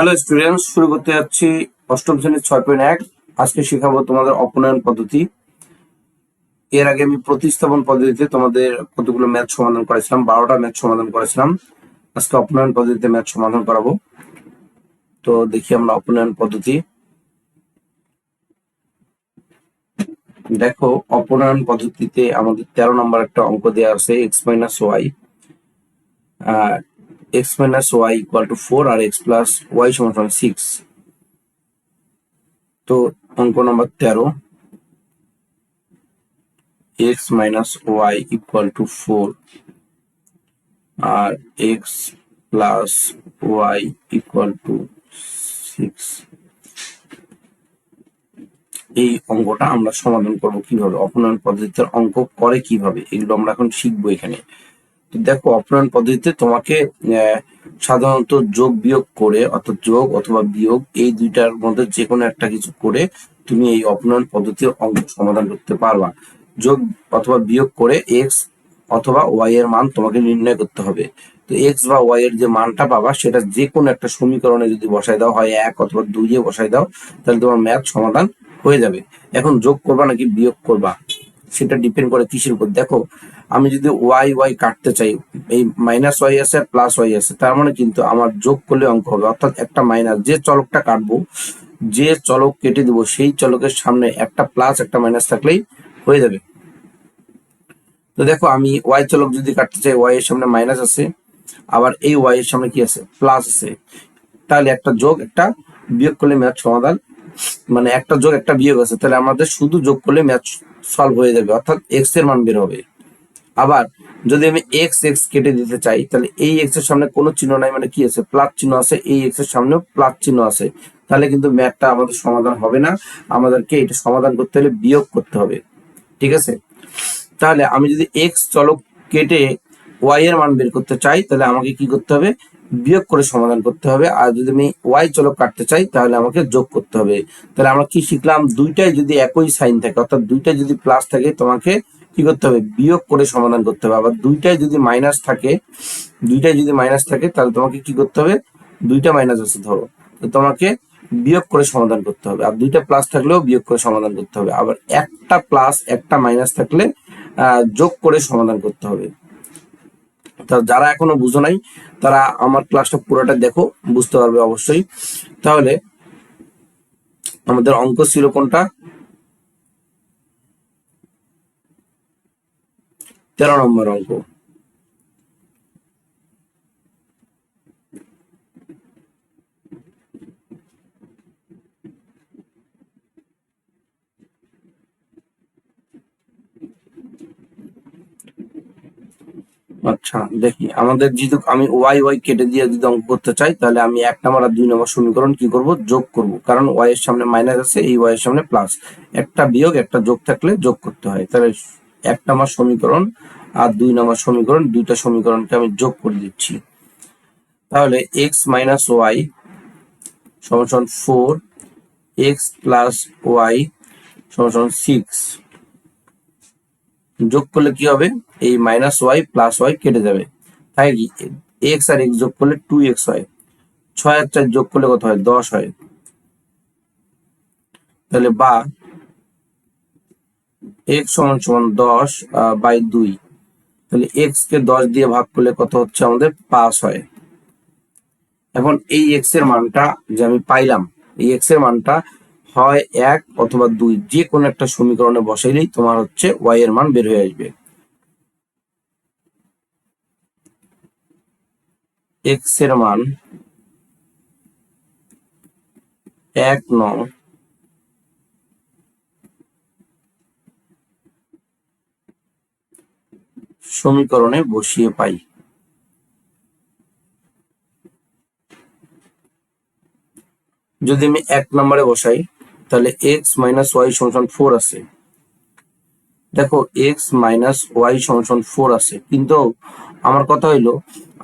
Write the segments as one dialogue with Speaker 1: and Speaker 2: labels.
Speaker 1: Hello students, শুরু করতে যাচ্ছি অষ্টম শ্রেণীর 6.1। আজকে শেখাবো তোমাদের অপনয়ন পদ্ধতি। এর আগে আমি প্রতিস্থাপন পদ্ধতিতে তোমাদের কতগুলো ম্যাথ সমাধান করেছিলাম, 12টা ম্যাথ সমাধান করেছিলাম। আজকে অপনয়ন পদ্ধতিতে ম্যাথ সমাধান করাবো। তো দেখি আমরা অপনয়ন পদ্ধতি। দেখো, অপনয়ন পদ্ধতিতে আমাদের 13 নম্বর একটা অঙ্ক দেওয়া আছে, x minus y equal to 4 আর এক্স প্লাস ওয়াই সমান 6। তো অঙ্ক নম্বর 13, x minus y equal to 4 R x plus y equal to 6। এই অঙ্কটা আমরা সমাধান করব কিভাবে, অপনয়ন পদ্ধতিতে অঙ্ক করে কিভাবে, এগুলো আমরা এখন শিখবো এখানে। তো দেখো, অপনয়ন পদ্ধতিতে তোমাকে সাধারণত যোগ বিয়োগ করে, অর্থাৎ যোগ অথবা বিয়োগ এই দুইটার মধ্যে যে কোনো একটা কিছু করে তুমি এই অপনয়ন পদ্ধতির অঙ্ক সমাধান করতে পারবা। যোগ অথবা বিয়োগ করে এক্স অথবা ওয়াই এর মান তোমাকে নির্ণয় করতে হবে। তো এক্স বা ওয়াই এর যে মানটা পাবা সেটা যে কোনো একটা সমীকরণে যদি বসায় দাও, হয় 1 অথবা 2 এ বসায় দাও, তাহলে তোমার ম্যাথ সমাধান হয়ে যাবে। এখন যোগ করবা নাকি বিয়োগ করবা সেটা ডিপেন্ড করে কিসের উপর। দেখো, আমি যদি ওয়াই ওয়াই কাটতে চাই, এই মাইনাস ওয়াই আছে আর প্লাস ওয়াই আছে, তার মানে কিন্তু আমার যোগ করলে অঙ্ক হবে, অর্থাৎ একটা মাইনাস, যে চলকটা কাটবো, যে চলক কেটে দিব সেই চলকের সামনে একটা প্লাস একটা মাইনাস থাকলেই হয়ে যাবে। তো দেখো, আমি ওয়াই চলক যদি কাটতে চাই, ওয়াই এর সামনে মাইনাস আছে, আবার এই ওয়াই এর সামনে কি আছে, প্লাস আছে, তাহলে একটা যোগ একটা বিয়োগ করলে ম্যাথ সমাধান, মানে একটা যোগ একটা বিয়োগ আছে, তাহলে আমাদের শুধু যোগ করলে ম্যাথ সলভ হয়ে যাবে, অর্থাৎ এক্স এর মান বের হবে। আবার যদি আমি এক্স এক্স কেটে দিতে চাই, তাহলে এই এক্স এর সামনে কোনো চিহ্ন নাই, মানে কি আছে, প্লাস চিহ্ন আছে, এই এক্স এর সামনেও প্লাস চিহ্ন আছে, তাহলে কিন্তু ম্যাথটা আমাদের সমাধান হবে না, আমাদেরকে এটা সমাধান করতে হলে বিয়োগ করতে হবে। ঠিক আছে, তাহলে আমি যদি এক্স চলক কেটে ওয়াই এর মান বের করতে চাই, তাহলে আমাকে কি করতে হবে, বিয়োগ করে সমাধান করতে হবে। আর যদি আমি ওয়াই চলক কাটতে চাই, তাহলে আমাকে যোগ করতে হবে। তাহলে আমরা কি শিখলাম, দুইটাই যদি একই সাইন থাকে, অর্থাৎ দুইটাই যদি প্লাস থাকে, তোমাকে কি করতে হবে, বিয়োগ করে সমাধান করতে হবে। আবার দুইটাই যদি মাইনাস থাকে, তাহলে তোমাকে কি করতে হবে, দুইটা মাইনাস আছে ধরো, তো তোমাকে বিয়োগ করে সমাধান করতে হবে। আর দুইটা প্লাস থাকলেও বিয়োগ করে সমাধান করতে হবে। আবার একটা প্লাস একটা মাইনাস থাকলে যোগ করে সমাধান করতে হবে। তা যারা এখনো বুঝো নাই, তারা আমার ক্লাসটা পুরোটা দেখো, বুঝতে পারবে অবশ্যই। তাহলে আমাদের অঙ্ক ছিল কোনটা, 13 নম্বর অঙ্ক। আচ্ছা দেখি, আমাদের যেহেতু আমি ওয়াই ওয়াই কেটে দিয়ে যদি অঙ্ক করতে চাই, তাহলে আমি 1 নম্বর আর 2 নম্বর সমীকরণ কি করব, যোগ করব, কারণ ওয়াই এর সামনে মাইনাস আছে, এই ওয়াই এর সামনে প্লাস, একটা বিয়োগ একটা যোগ থাকলে যোগ করতে হয়। তাহলে 1 নম্বর সমীকরণ আর 2 নম্বর সমীকরণ, দুইটা সমীকরণকে আমি যোগ করে দিচ্ছি। তাহলে এক্স মাইনাস ওয়াই সমান 4, এক্স প্লাস ওয়াই সমান 6, যোগ করলে কি হবে, এই মাইনাস ওয়াই প্লাস ওয়াই কেটে যাবে, তাই কি এক্স আর এক্স যোগ করলে 2x হয়, 6 আর 4 যোগ করলে কত হয়, 10 হয়। তাহলে বা এক্স সমান 10/2, তাহলে এক্স কে 10 দিয়ে ভাগ করলে কত হচ্ছে, আমাদের 5 হয়। এখন এই এক্স এর মানটা যে আমি পাইলাম, এই এক্স এর মানটা হয় 1 অথবা 2, যে কোনো একটা সমীকরণে বসাইলেই তোমার হচ্ছে ওয়াই এর মান বের হয়ে আসবে। এক্স এর মান 1 নং সমীকরণে বসিয়ে পাই। যদি আমি 1 নম্বরে বসাই, তাহলে এক্স মাইনাস ওয়াই সমান 4 আছে। দেখো, এক্স মাইনাস ওয়াই সমান 4 আছে, কিন্তু আমার কথা হইলো,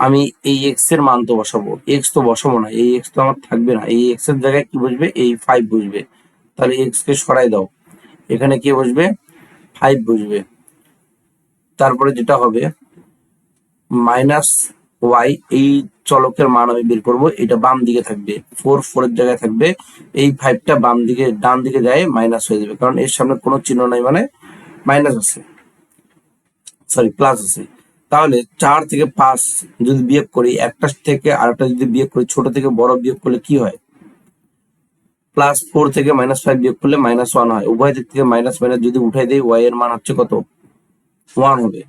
Speaker 1: আমি এই এক্স এর মান তো বসাবো, এক্স তো বসাবো না, এই এক্স তো আমার থাকবে না, এই এক্স এর জায়গায় কি বসবে, এই 5 বসবে। তাহলে এক্স কে সরাই দাও, এখানে কি বসবে, 5 বসবে। তারপরে যেটা হবে, মাইনাস ওয়াই, এই চলকের মান আমি বের করবো, এটা বাম দিকে থাকবে, 4 এর জায়গায় থাকবে, এই 5টা বাম দিকে ডান দিকে যায় মাইনাস হয়ে যাবে, কারণ এর সামনে কোনো চিহ্ন নাই মানে মাইনাস আছে, সরি প্লাস আছে। তাহলে 4 থেকে 5 যদি বিয়োগ করি, একটা থেকে আরেকটা যদি বিয়োগ করি, ছোট থেকে বড় বিয়োগ করলে কি হয়, +4 থেকে -5 বিয়োগ করলে -1 হয়, উভয় দিক থেকে মাইনাস মাইনাস যদি উঠাই দেই, ওয়াই এর মান হচ্ছে কত, 1 হবে।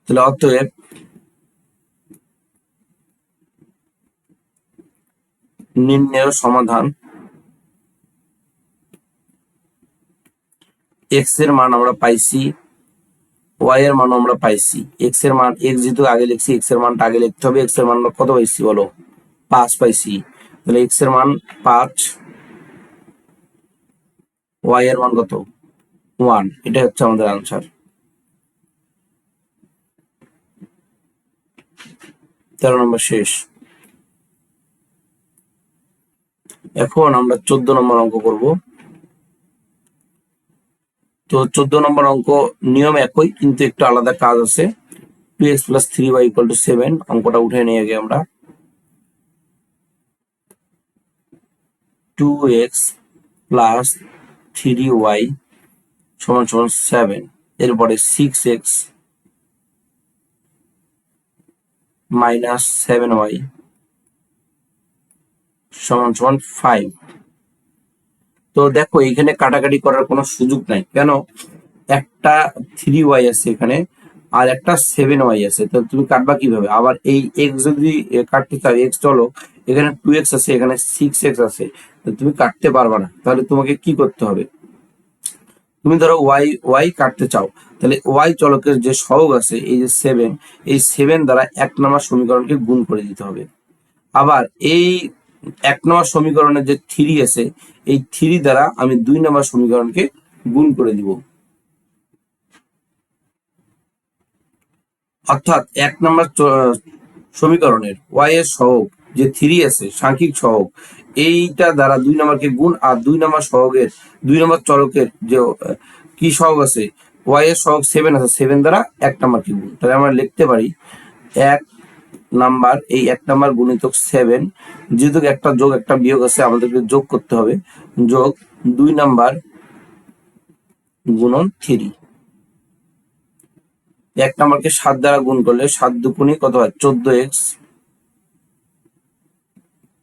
Speaker 1: তাহলে অতএব নির্ণেয় সমাধান, এক্স এর মান আমরা পাইছি, ওয়াই এর মান আমরা পাইছি। এক্স এর মান, এক্স যেহেতু আগে লিখছি, এক্স এর মানটা আগে লিখতে হবে। এক্স এর মান আমরা কত পাইছি বলো, 5 পাইছি। তাহলে এক্স এর মান 5, ওয়াই এর মান কত, 1। এটা হচ্ছে আমাদের আনসার। 13 নম্বর শেষ। এখন আমরা 14 নম্বর অঙ্ক করব। তো 14 নম্বর অঙ্ক নিয়ম একই, কিন্তু একটু আলাদা কাজ আছে। 2x + 3y = 7, অঙ্কটা উঠে নিয়ে আগে আমরা। 2x + 3y = 7, এরপরে 6x - 7y = 5। তো দেখো এখানে কাটাকাটি করার কোনো সুযোগ নাই, কেন, একটা 3y আছে এখানে আর একটা 7y আছে, তো তুমি কাটবা কিভাবে? আবার এই x যদি কাটতে চাও, x চলো, এখানে 2x আছে, এখানে 6x আছে, তো তুমি কাটতে পারবা না। তাহলে তোমাকে কি করতে হবে, তুমি ধরো y কাটতে চাও, তাহলে y চলকের যে সহগ আছে এই যে 7, এই 7 দ্বারা 1 নম্বর সমীকরণকে গুণ করে দিতে হবে। আবার এই 1 নম্বর সমীকরণের যে 3 আছে, এই 3 দ্বারা আমি 2 নম্বর সমীকরণকে গুণ করে দিব। অর্থাৎ 1 নম্বর সমীকরণের y এর সহগ যে 3 আছে, সাংখ্যিক সহগ, এইটা দ্বারা 2 নম্বরকে গুণ, আর 2 নম্বর সহগের 2 নম্বর চলকের যে কি সহগ আছে, y এর সহগ 7 আছে, 7 দ্বারা 1 নম্বরকে গুণ। তাহলে আমরা লিখতে পারি 1 নাম্বার, এই 1 নাম্বার গুণিতক 7, যেহেতু একটা যোগ একটা বিয়োগ আছে, আমাদেরকে যোগ করতে হবে, যোগ 2 নাম্বার গুণন 3। 1 নাম্বারকে 7 দ্বারা গুণ করলে 7 দুগুণে কত হয়, 14x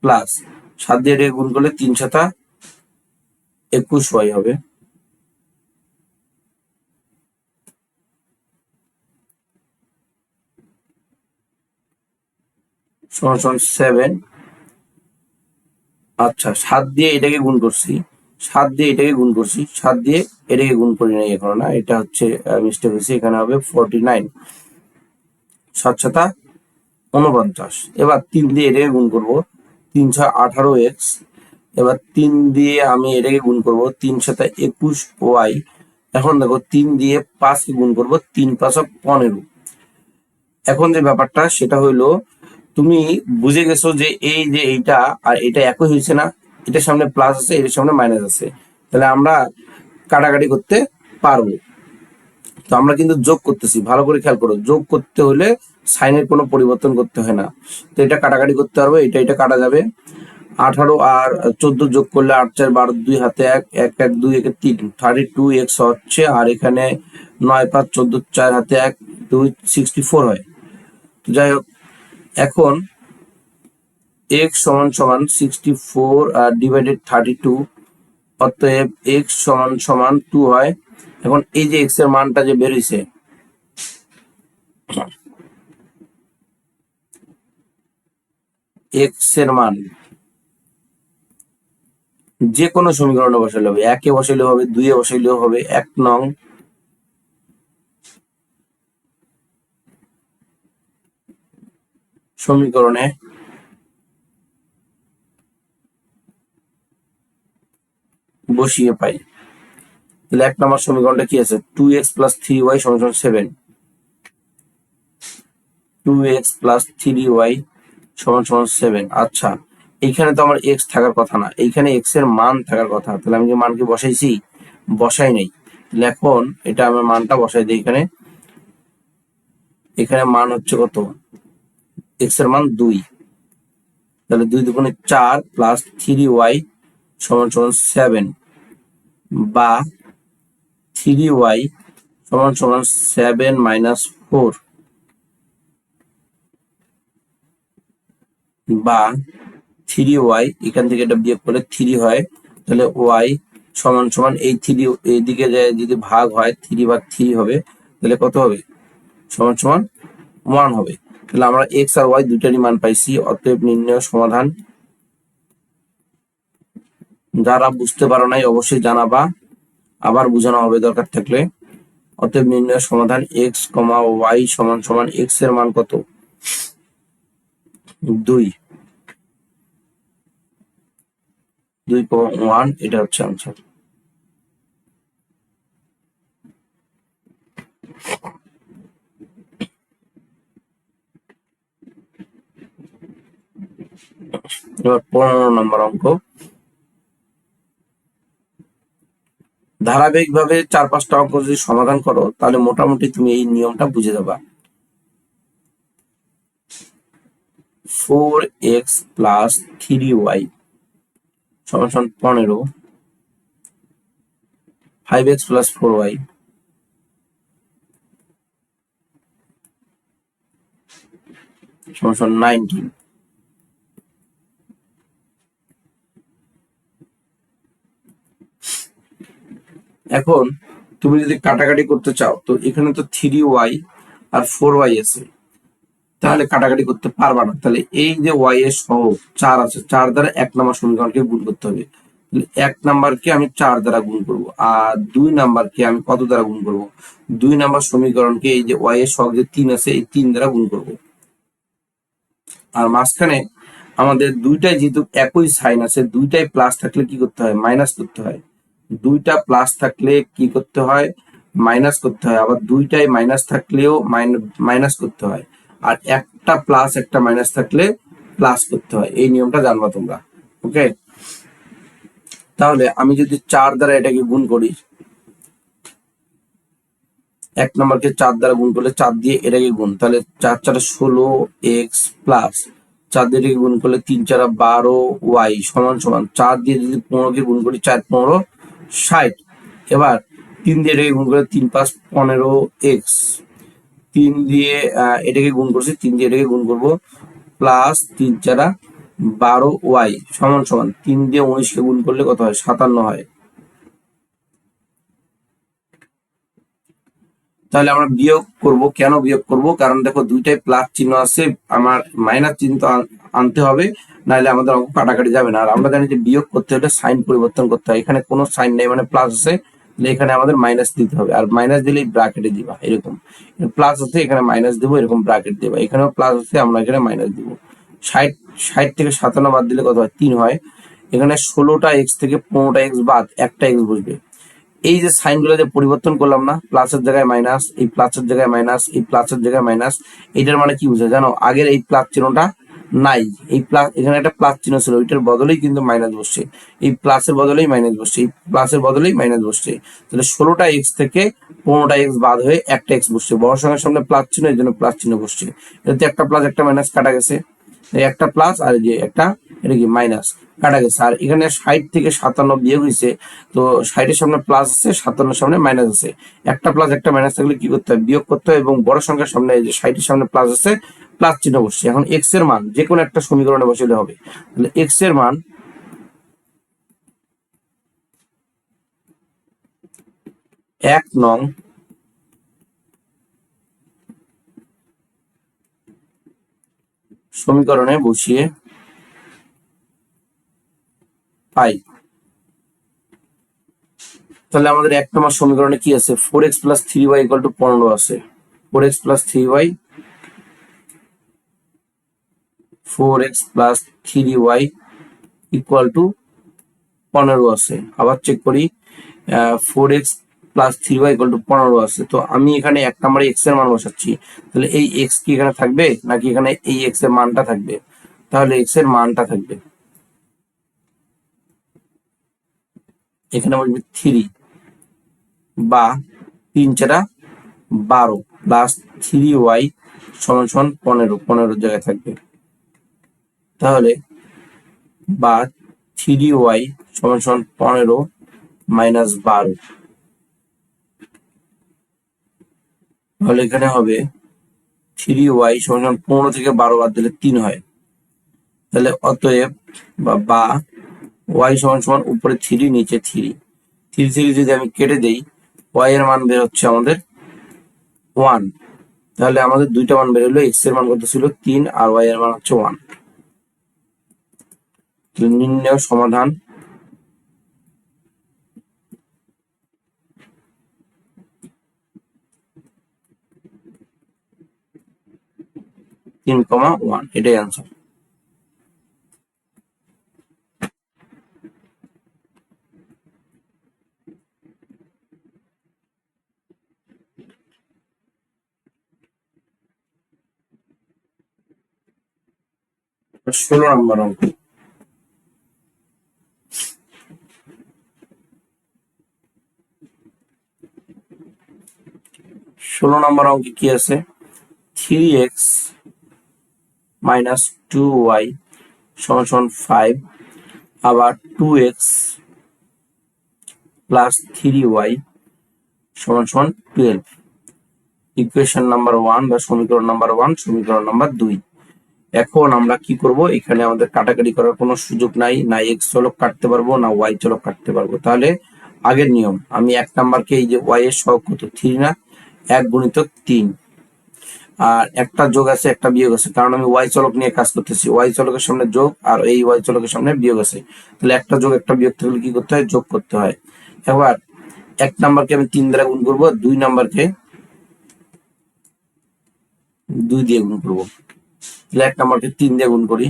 Speaker 1: প্লাস 7 দিয়ে এটাকে গুণ করলে 3 7 21y হবে, সমান 7। আচ্ছা, 7 দিয়ে এটাকে গুণ করছি, 7 দিয়ে এটাকে গুণ করছি, 7 দিয়ে এটাকে গুণ করি নাই এখন, না এটা হচ্ছে মিস্টেক হয়েছে, এখানে হবে 49, 7 7 49। এবার 3 দিয়ে এটাকে গুণ করব, 3 6 18x। এবার 3 দিয়ে আমি এটাকে গুণ করব, 3 7 21y। এখন দেখো 3 দিয়ে 5 কে গুণ করব, 3 5 15। এখন যে ব্যাপারটা সেটা হইলো, তুমি বুঝে গেছো যে এই যে এইটা আর এটা একই হয়েছে না, এটার সামনে প্লাস আছে, এটার সামনে মাইনাস আছে, তাহলে আমরা কাটাকাটি করতে পারবো। তো আমরা কিন্তু যোগ করতেছি, ভালো করে খেয়াল করো, যোগ করতে হলে সাইনের কোনো পরিবর্তন করতে হয় না। তো এটা কাটাকাটি করতে পারবো, এটা কাটা যাবে। 18 আর 14 যোগ করলে 8 4 12, 2 হাতে 1 1 1 2 1 3, 32x হচ্ছে। আর এখানে 9 5 14, 4 হাতে 1 2 64 হয়। তো যাই হোক, এখন x সমান 64 ডিভাইডেড 32, অতএব x সমান 2 হয়। এখন এই যে x এর মানটা যে বের হইছে, x এর মান যে কোনো সমীকরণে বসাইলে হবে, 1 এ বসাইলেও হবে, 2 এ বসাইলেও হবে। 1 নং সমীকরণে বসিয়ে পাই। তাহলে 1 নম্বর সমীকরণটা কি আছে, 2x + 3y = 7, 2x + 3y = 7। আচ্ছা, এইখানে তো আমার x থাকার কথা না, এইখানে x এর মান থাকার কথা। তাহলে আমি যে মান কি বসাইছি, বসাই নাই। তাহলে এখন এটা আমার মানটা বসাই দিই এখানে, এখানে মান হচ্ছে কত, এক্স এর মান 2, তাহলে 2 দুগুণে 4 প্লাস 3y সমান সমান 7, বা 3y সমান সমান 7 মাইনাস 4, বা 3y এখান থেকে এটা বিয়োগ করলে 3 হয়, তাহলে y সমান সমান এই 3 এইদিকে যদি ভাগ হয় 3 ভাগ 3 হবে, তাহলে কত হবে, সমান সমান 1 হবে। তাহলে আমরা x আর y দুইটারই মান পাইছি, অতএব নির্ণয় সমাধান। যারা বুঝতে পারো নাই অবশ্যই জানাবা, আবার বোঝানো হবে দরকার থাকলে। অতএব নির্ণয় সমাধান x, y সমান সমান x এর মান কত, 2, 2,1, এটা হচ্ছে আনসার। এবার 15 নম্বর অঙ্ক, ধারাবাহিকভাবে 4-5টা অঙ্ক যদি সমাধান করো তাহলে মোটামুটি তুমি এই নিয়মটা বুঝে যাবা। 4x প্লাস 3y সমান সমান 15, 5x প্লাস 4y সমান সমান 19। এখন তুমি যদি কাটাকাটি করতে চাও, তো এখানে তো 3y আর 4y আছে, তাহলে কাটাকাটি করতে পারবা না। তাহলে এই যে y এর সহগ 4 আছে, 4 দ্বারা 1 নম্বর সমীকরণকে গুণ করতে হবে। তাহলে 1 নাম্বারকে আমি 4 দ্বারা গুণ করব, আর 2 নাম্বারকে আমি কত দ্বারা গুণ করব, 2 নাম্বার সমীকরণকে এই যে y এর সহগ যে 3 আছে এই 3 দ্বারা গুণ করব। আর মাঝখানে আমাদের দুইটাই যেহেতু একই সাইন আছে, দুইটাই প্লাস থাকলে কি করতে হয়, মাইনাস করতে হয়। দুইটা প্লাস থাকলে কি করতে হয়, মাইনাস করতে হয়। আবার দুইটাই মাইনাস থাকলেও মাইনাস করতে হয়। আর একটা প্লাস একটা মাইনাস থাকলে প্লাস করতে হয়। এই নিয়মটা জানবা তোমরা, ওকে। তাহলে আমি যদি 4 দ্বারা এটাকে গুণ করি, 1 নম্বরকে 4 দ্বারা গুণ করলে 4 দিয়ে এটাকে গুণ, তাহলে 4 4 16x প্লাস 4 দিয়ে এটাকে গুণ করলে 3 4 12y সমান সমান 4 দিয়ে যদি 15 কে গুণ করি 4 15 60। এবার 3 দিয়ে এটাকে গুণ করলে 3 5 15x, 3 দিয়ে এটাকে গুণ করছি, 3 দিয়ে এটাকে গুণ করব, প্লাস 3 4 12y সমান সমান 3 দিয়ে 19 কে গুণ করলে কত হয়, 57 হয়। তাহলে আমরা বিয়োগ করব, কেন বিয়োগ করব, কারণ দেখো দুইটাই প্লাস চিহ্ন আছে, আমার মাইনাস চিহ্ন আনতে হবে, নাহলে আমাদের অঙ্ক কাটাকাটি যাবে না। আর আমরা জানি যে বিয়োগ করতে হলে সাইন পরিবর্তন করতে হয়, এখানে কোনো সাইন নেই মানে প্লাস আছে, এখানে আমাদের মাইনাস দিতে হবে, আর মাইনাস দিলেই ব্র্যাকেটে দিবা, এরকম প্লাস আছে এখানে মাইনাস দিব, এরকম ব্র্যাকেট দিবা, এখানেও প্লাস আছে আমরা এখানে মাইনাস দিব। 60 60 থেকে 57 বাদ দিলে কত হয়, 3 হয়। এখানে 16টা এক্স থেকে 15টা এক্স বাদ একটা এক্স বসবে। এই যে সাইনগুলো যে পরিবর্তন করলাম না, প্লাসের জায়গায় মাইনাস, এই প্লাসের জায়গায় মাইনাস, এই প্লাসের জায়গায় মাইনাস, এটার মানে কি বুঝে জানো, আগের এই প্লাস চিহ্নটা নাই, এই প্লাস এখানে একটা প্লাস চিহ্ন ছিল, ওইটার বদলেই কিন্তু মাইনাস বসছে, এই প্লাসের বদলেই মাইনাস বসছে, এই প্লাসের বদলেই মাইনাস বসছে। তাহলে 16টা এক্স থেকে 15টা এক্স বাদ হয়ে একটা এক্স বসছে, বড় সংখ্যার সামনে প্লাস চিহ্ন, এই জন্য প্লাস চিহ্ন বসছে। এটাতে একটা প্লাস একটা মাইনাস কাটা গেছে, একটা প্লাস আর যে একটা এটা কি মাইনাস কাটা গেছে। আর এখানে 60 থেকে 57 বিয়োগ হয়েছে, তো 60-এর সামনে প্লাস আছে, 57-এর সামনে মাইনাস আছে, একটা প্লাস একটা মাইনাস থাকলে কি করতে হয়, বিয়োগ করতে হয়, এবং বড় সংখ্যার সামনে যে 60-এর সামনে প্লাস আছে, প্লাস চিহ্ন বসছে। এখন এক্স এর মান যে কোনো একটা সমীকরণে বসালে হবে। তাহলে এক্স এর মান 1 নং সমীকরণে বসিয়ে পাই। তাহলে আমাদের 1 নম্বর সমীকরণে কি আছে, 4x plus 3y equal to 15 আছে, 4x plus 3y 4x plus 3y equal to 15 আছে। আবার চেক করি, 4x plus 3y equal to 15 আছে। তো আমি এখানে 1 নম্বরে x এর মান বসাচ্ছি, তাহলে এই x কি এখানে থাকবে নাকি এখানে এই x এর মানটা থাকবে, তাহলে x এর মানটা থাকবে, এখানে বসবে 3, বা 3 4 12 প্লাস 3y সমান সমান 15 জায়গায় থাকবে। তাহলে বা 3y সমান সমান 15 মাইনাস 12, তাহলে এখানে হবে 3y সমান সমান 15 থেকে 12 বাদ দিলে 3 হয়। তাহলে অতএব বা y সমান সমান উপরে 3 নিচে 3 যদি আমি কেটে দেই, y এর মান বের হচ্ছে আমাদের 1। তাহলে আমাদের দুইটা মান বের হলো, x এর মান কত ছিল 3 আর y এর মান হচ্ছে 1। নির্ণয় সমাধান। তিন কমা 1, এটাই আনসার। ষোলো নম্বর অঙ্ক। ষোলো নম্বর অঙ্কে কি আছে, 3x মাইনাস 2y সমান সমান 5, আবার 2x প্লাস 3y সমান সমান 12। ইকুয়েশন নাম্বার 1 বা সমীকরণ নাম্বার 1, সমীকরণ নাম্বার 2। এখন আমরা কি করব, এখানে আমাদের কাটাকাটি করার কোনো সুযোগ নাই, না x চলক কাটতে পারবো না y চলক কাটতে পারবো। তাহলে আগের নিয়ম, আমি 1 নাম্বারকে, এই যে y এর সহগ কত 3 না, 1 গুণিতক 3, আর একটা যোগ আছে একটা বিয়োগ আছে, কারণ আমি y চলক নিয়ে কাজ করতেছি। y চলকের সামনে যোগ আর এই y চলকের সামনে বিয়োগ আছে, তাহলে একটা যোগ একটা বিয়োগ থাকলে কি করতে হয়, যোগ করতে হয়। এবার 1 নাম্বারকে আমি 3 দ্বারা গুণ করবো, 2 নাম্বারকে 2 দিয়ে গুণ করবো। তাহলে 1 নাম্বারকে 3 দিয়ে গুণ করি,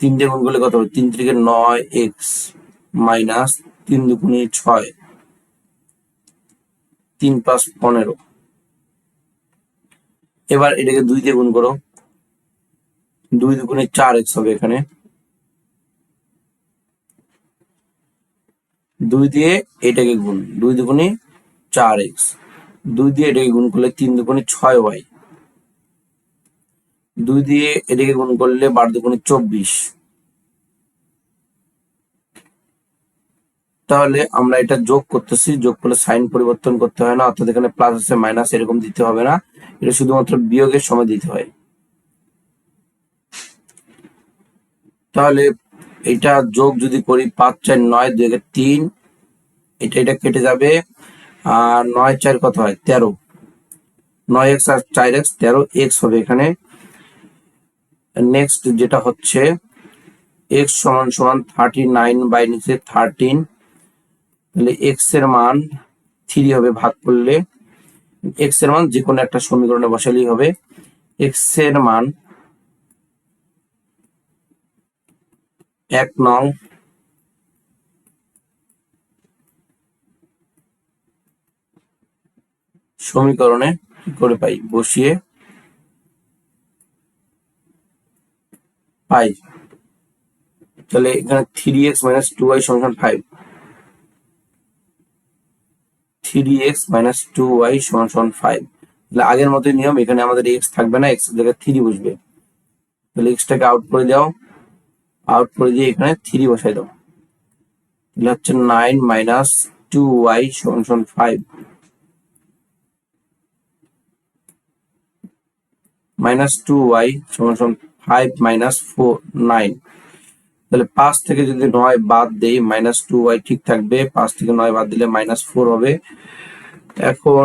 Speaker 1: 3 দিয়ে গুণ করলে কত হবে, 3 3 9x মাইনাস 3 দুগুণে 6, 3 5 15। এবার এটাকে 2 দিয়ে গুণ করো, 2 দুগুণে 4x হবে, এখানে 2 দিয়ে এটাকে গুণ, 2 দুগুণে 4x, 2 দিয়ে এটাকে গুণ করলে 3 দুগুণে 6y, 2 দিয়ে এটাকে গুণ করলে 12 দুগুণে 24। তাহলে আমরা এটা যোগ করতেছি, যোগ করলে সাইন পরিবর্তন করতে হয় না, অর্থাৎ এখানে প্লাস আছে মাইনাস এরকম দিতে হবে না, এটা শুধুমাত্র বিয়োগের সময় দিতে হয়। তাহলে এটা যোগ যদি করি, 5 4 9, 2 3, এটা কেটে যাবে, আর 9 4 কত হয় 13, 9x আর 4x 13x হবে এখানে। নেক্সট যেটা হচ্ছে x সমান সমান 39 বাই নিচে 13, তাহলে x এর মান 3 হবে, ভাগ করলে x এর মান যে কোনো একটা সমীকরণে বসালেই হবে। x এর মান 1 নং সমীকরণে কি করে পাই, বসিয়ে পাই। তাহলে এখানে 3x মাইনাস 2y সমান 5, 3x মাইনাস 2y সমান 5। তাহলে আগের মতোই নিয়ম, এখানে আমাদের x থাকবে না, x এর জায়গায় 3 বসবে। তাহলে x টাকে আউট করে দাও, আউট করে দিয়ে এখানে 3 বসাই দাও, তাহলে হচ্ছে 9 মাইনাস 2y সমান 5, মাইনাস 2y সমান 5 মাইনাস 4 9। তাহলে 5 থেকে যদি 9 বাদ দেই, মাইনাস 2y ঠিক থাকবে, 5 থেকে 9 বাদ দিলে মাইনাস 4 হবে। এখন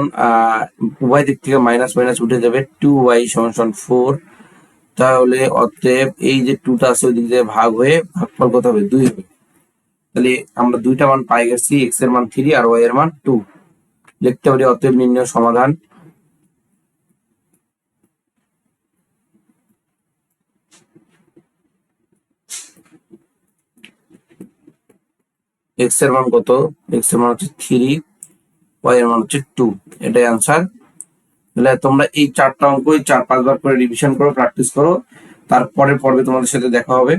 Speaker 1: উভয় দিক থেকে মাইনাস মাইনাস উঠে যাবে, 2y সমান 4। তাহলে অতএব এই যে 2টা আছে ওই দিক থেকে ভাগ হয়ে ভাগফল কত হবে, 2 হবে। তাহলে আমরা দুইটা মান পাই গেছি, x এর মান 3 আর y এর মান 2। লিখতে পারি অতএব নির্ণয় সমাধান। x এর মান কত, x এর মান হচ্ছে 3, y এর মান হচ্ছে 2, এটাই आंसर। তাহলে তোমরা এই 4টা অঙ্কই 4-5 বার করে রিভিশন করো, প্র্যাকটিস করো, তারপরে পর্বে তোমাদের সাথে দেখা হবে।